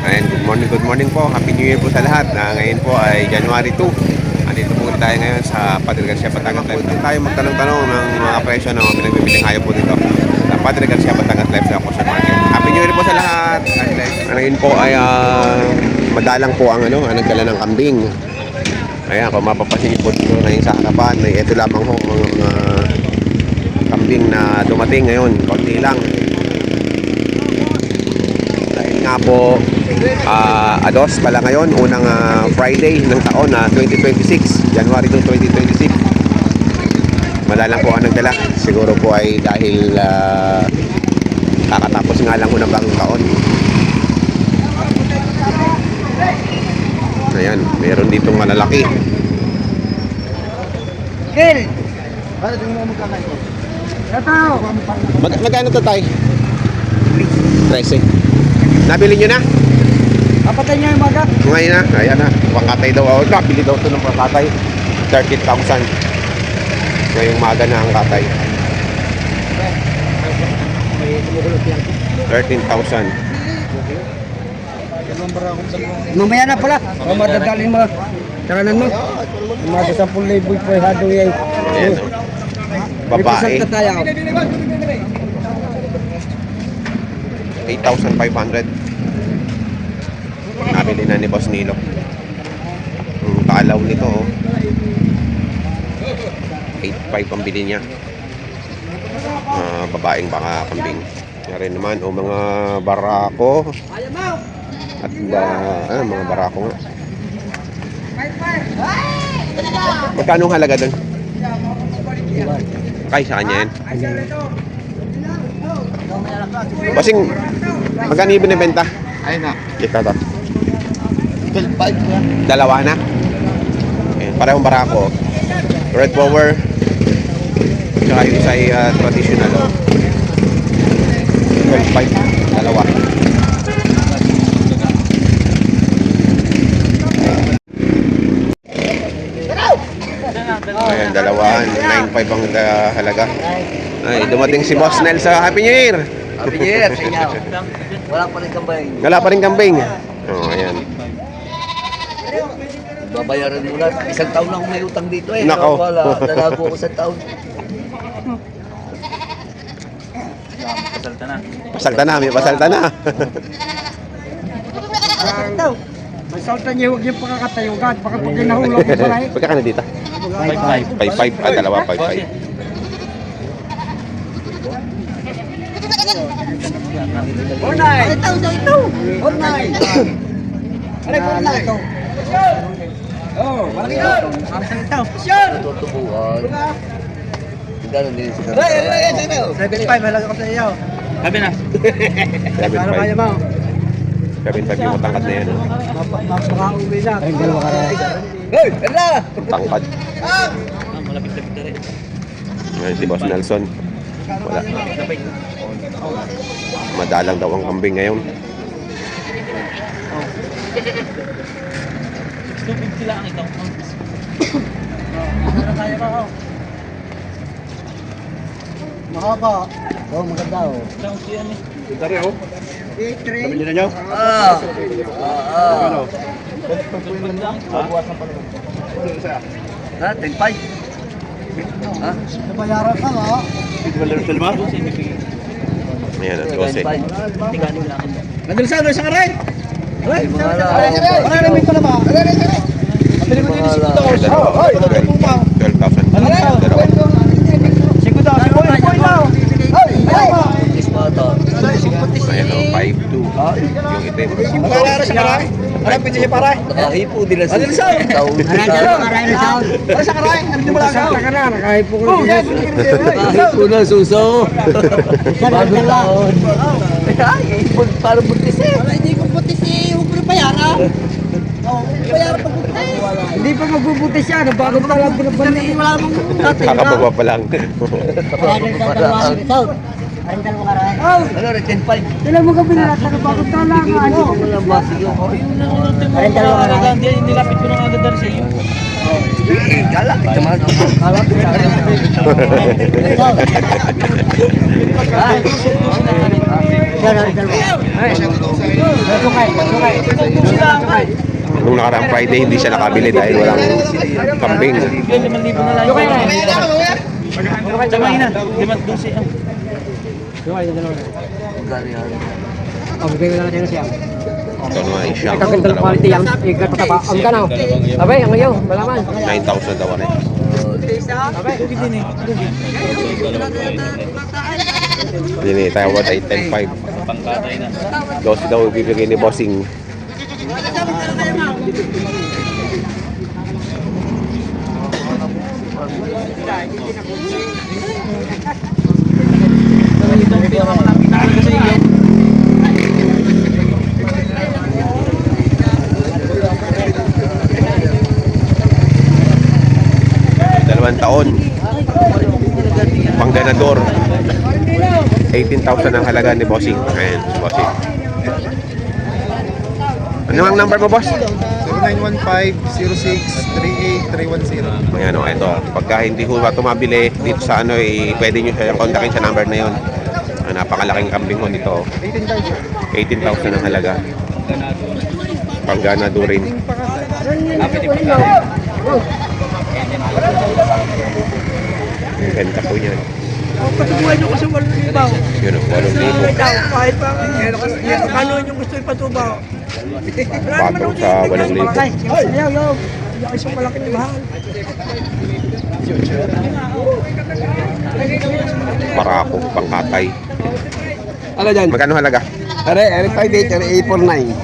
Ayan, good morning po. Happy New Year po sa lahat. Ngayon po ay January 2. Andito po tayo ngayon sa Padre Garcia Batangas Live. Dito tayo magtanong-tanong ng mga presyo ng mga pinagbibiling hayop po dito sa Padre Garcia Batangas Live sa Kosher Market. Happy New Year po sa lahat. Ngayon po ay madalang po ang nagdala ng kambing. Ayan, kung mapapansin niyo po dito ngayon sa harapan, may ito lamang ho mga kambing na dumating ngayon. Konti lang. Dahil nga po ados pala ngayon, unang Friday ng taon na 2026, January 2, 2026. Madalang po ang nagdala. Siguro po ay dahil kakatapos nga lang unang bagong taon. Ayan, meron ditong malalaki. Gil! Magkano to tayo? 13. Nabili nyo na? Kapatay niya yung maga. Ngayon na, ayan na. Pangkatay daw ako. Nabili daw ito ng pangkatay. 30,000. Ngayong maga na ang katay. 13,000. Mamaya na pala. Madadalin mo. Taranan mo. Mga sa 10,000 po hado yan. Ayan o. Babae. 8,500. Nabili na ni Boss Nilo. Ang kalaw nito oh. 8,500 pambili niya. Babaeng baka kambing. Yan rin naman o mga barako. At mga barako nga. Magkano ang halaga doon? Kay sa kanya yan. Bossing, magkano yung binibenta? Ayun na. Kita to. 12.5 yan. Dalawa na. Ayan, parehong barako. Red Power. Tsaka yung isa ay traditional. 12.5. Dalawa. Ayan, dalawa. 9.5 ang halaga. Ay, dumating si Boss Nel sa Happy New Year. Happy New Year sa inyo. Wala pa rin kambing. Wala pa rin kambing. Oh, ayan. Babayaran mo na. Isang taon lang may utang dito eh. Nako. Wala. Nalago ko sa taon. Pasalta na, may pasalta na. May salta niyo, huwag yung pakakatayugan. Baka pag nahulog mo pala eh. Pagka ka na dito? 5.5. Dalawa 5.5. Fortnite! Ito! Fortnite! Ano Fortnite? Oh, malaki ito! Ito! Tutubuan. Gano'n din siya. 7.5, halaga ko sa iyo. Sabi na. 7.5. 7.5 yung matangkad na yan. Mapaka-uwi na. Ay, dalawa ka rin. Hey! Tara! Tangkad. Malapit-lapit na rin. Ngayon si Boss Nelson. Wala. Madalang daw ang kambing ngayon. 250 lang ito. Ano kaya ba ako? Mahaba. Oo, maganda oh. Ito rin oh. Sabi nyo na nyo? Ha? 10.5? Ha? Nabayaran ka ha? Ayan, at 12. Nadalisan ka rin? Marami ko na ba? Pili mo din si Kudo. 12,000. Dalawa. Si Kudo, si Boy daw. Ispato. Ayan o, 5.2. Yung itim. Magkano sa karay? Ano pinti siya paray? Nakahipo din lang Ano sa? Ano sa karay? Ano di mo lang ako? Nakahipo ko na. Nakahipo na suso. Bagong taon. Ay, parang buntis eh. Hindi ko putis eh, huwag mo bayaran. Bayaran pag putis. Hindi pa magbubutis yan. Bagong taon pinabalik. Wala mong dating. Kakababa pa lang. Ang dalawa ka rin. Ano, 10.5. Sila mo gabi na sa bagong taon lang. Ano? Walang basig yun. Ang dalawa ka rin. Nilapit ko na agad dahil sa iyo. Kala, kala. Nung nakaraang Friday, hindi siya nakabili dahil walang kambing. Ito naman siyang dalawa. 9,000 daw rin. Hindi tawad ay 10,500. Dosi daw ibibigay ni Bossing. Dalawang taon. Pangganador. 18,000 ang halaga ni Bossing. Ayan, si Bossing. Ano ang number mo, boss? 0915-06-38-310. Ayan o, ito. Pagka hindi ho tumabili dito sa ano, pwede nyo siya kontakin sa number na yun. Napakalaking kambing ho nito. 18,000 ang halaga. Pangganador rin. Ang ganda po yan. Patubuhan nyo kasi 8,000. Yun, 8,000. Kahit pa, kano yung gusto ipatubaw. Patong sa 8,000. Ayaw, yo. Hindi ako isang malaking mahal. Para ako, pangkatay. Ano dyan? Magkano halaga? Are 58, are 849.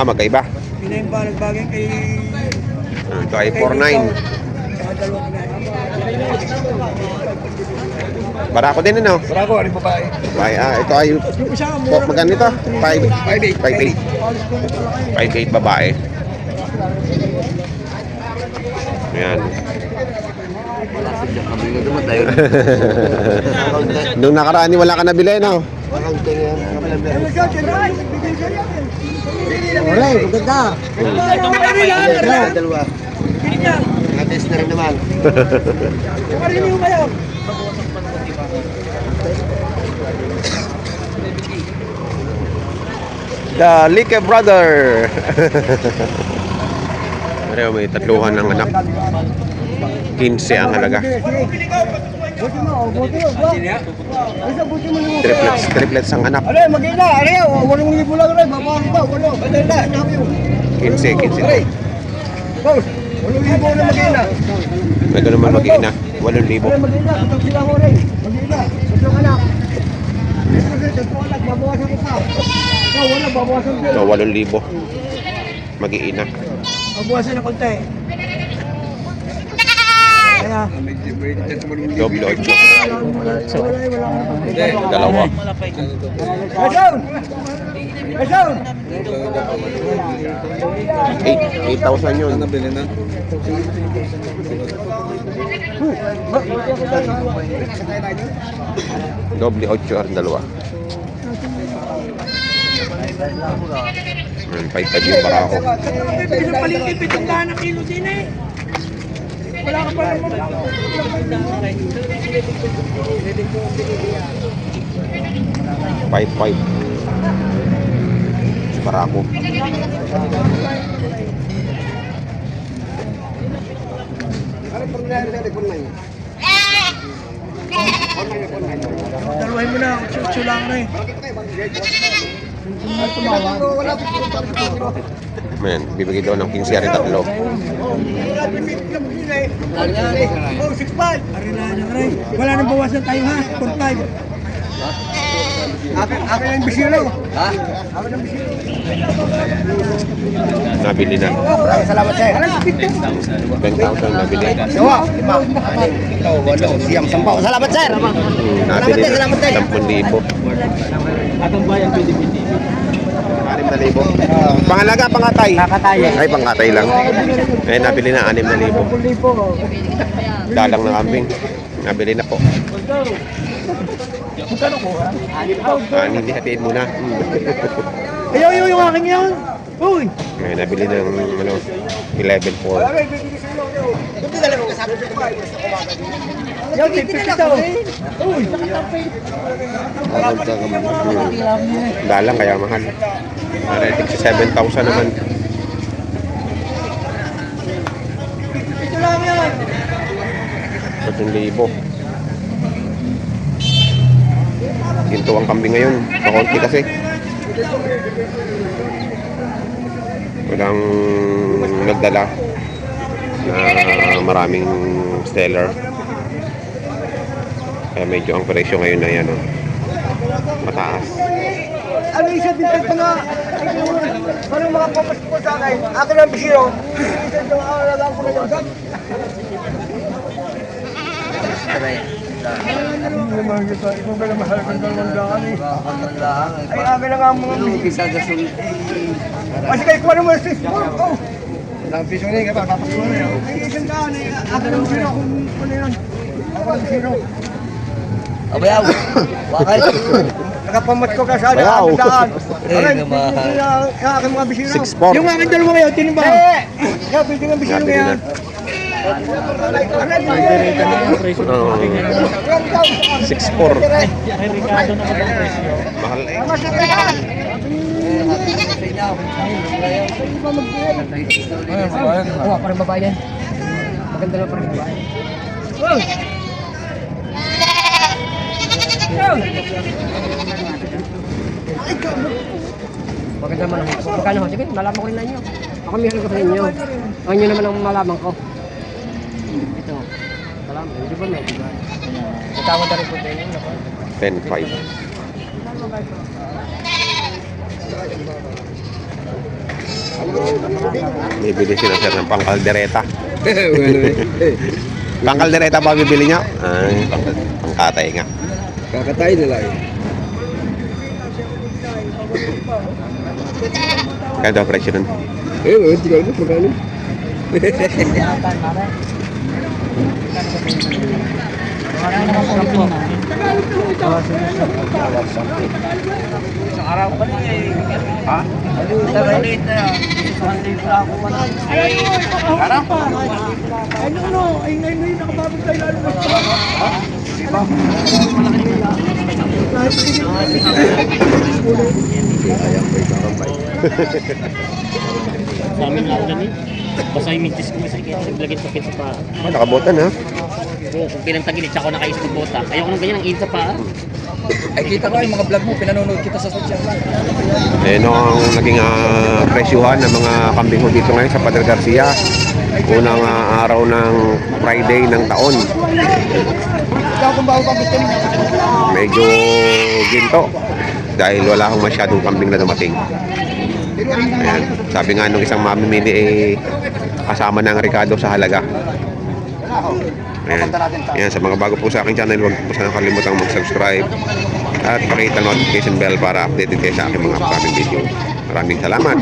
Magkaiba. Pinayin ba nagbagay kay... Ito ay 4,900. Barako din ano? Bravo, ano pa ba? Ito ay Yung isa, magkano ito? 5,800 babae. Ayan. Nung nakaraan wala ka nabili, no? Wala, maganda. Dalawa. Natis na rin naman. Kariniw kayo. The Lique Brother. Pareho may tatluhan ng anak. 15 ang halaga. Triplets ang anak. Are, maganda. Are, 8,000 lang rin. Babahan pa, 8. 15. 8,000 na maganda. Ito naman mag-iina. 8,000. Maganda, tutog sila mo rin. Maganda, tutog anak. Tutog anak, babawasan ko pa. Wala, babawasan ko. So 8,000. Mag-iina. Babawasan na konti. Kaya, Doble 8. wala. Dalawa. Gason! Gason! 8,000 yun. Nabili na. Doble 8 ang dalawa. 5,000 yung para ako. Paling 7 na kilo din eh. Wala ka pa naman. 5,500. Para ako. Daluhin mo na, chuchu lang na eh. Man, bibigay daw ng 15 rin tatlo. Oh, 6,500. Ari na niya rin. Wala nang bawasan tayo ha, 4,500. Akin ang bisilo. Ha? Akin ang bisilo. Nabili na. Salamat sir. 10,000 nabili. Sawa. 8, siyam, 10. Salamat sir. Nabili na. Salamat, sir. 10,000. Atong bayan pwede 6,000. Pangalaga, pangatay. Ay, pangatay lang. Eh, nabili na 6,000. Dalang na kambing. Nabili na po. Hindi hatiin muna. Ayaw, yung akin yan. Uy. Eh, nabili ng 11,400. Yung tipis-pito. Uy. Dalang kaya mahal. Narating sa 7,000 naman. Ito lang yan. 3,000. Ginto ang kambing ngayon. Makonti kasi. Walang nagdala na maraming seller. Kaya medyo ang presyo ngayon na yan, mataas. Ano isa din ito nga? Anong mga papas ko sa akin? Akin ang bisiro. Isa ito nga lang ko na yun. Ano naman kita? Ikaw ba na mahal kang dalawang eh? Ay, akin na nga ang mga bisiro. Kasi kayo kuha naman sa sport. Oh! Ilang piso na yun, papapasok mo na yun. Ay, isang daan eh. Akin ang bisiro kung ano yun. Ako ang bisiro. Abayaw. Wakay. Nakapamat ko ka sa Bayaw. daan. Eh, naman. Sa aking mga bisiro. 6'4". Yung aking dalawa ngayon, tinimbang. Eh! Kaya pwede nga bisiro Gabi ngayon. na. 6'4". Mahal eh. Oo, parang babae yan. Maganda na parang babae. Maganda naman ako. Magkano ho? Sige, malaman ko rin na inyo. Ako meron ko sa inyo. Ang inyo naman ang malaman ko. Ito. Salamat. Hindi ba may? Natawad na rin po sa inyo. 10,500. Bibili si Sir ng pangkaldereta. Pangkaldereta ba bibili niya? Ay, pangkatay nga. Kakatay nila eh. Kaya daw presyo nun. Hindi ka alam magkano. Sa amin lang ganun. Basta yung mintis ko kasi kaya naglagay sa sa paa. Nakabotan ha? Oo, kung pinantagilid, tsaka ako nakaisip ng bota. Ayoko nang ganyan, ang init sa paa. Ay, kita ko yung mga vlog mo, pinanonood kita sa social media. Eh, no, ang naging presyuhan ng mga kambing ko dito ngayon sa Padre Garcia. Unang araw ng Friday ng taon. Medyo ginto. Dahil wala akong masyadong kambing na dumating. Ayan. Sabi nga nung isang mamimili kasama ng Ricardo sa halaga. Ayan. Ayan, sa mga bago po sa aking channel, huwag po sana kalimutang mag-subscribe at pakita notification bell para updated kayo sa aking mga upcoming video. Maraming salamat.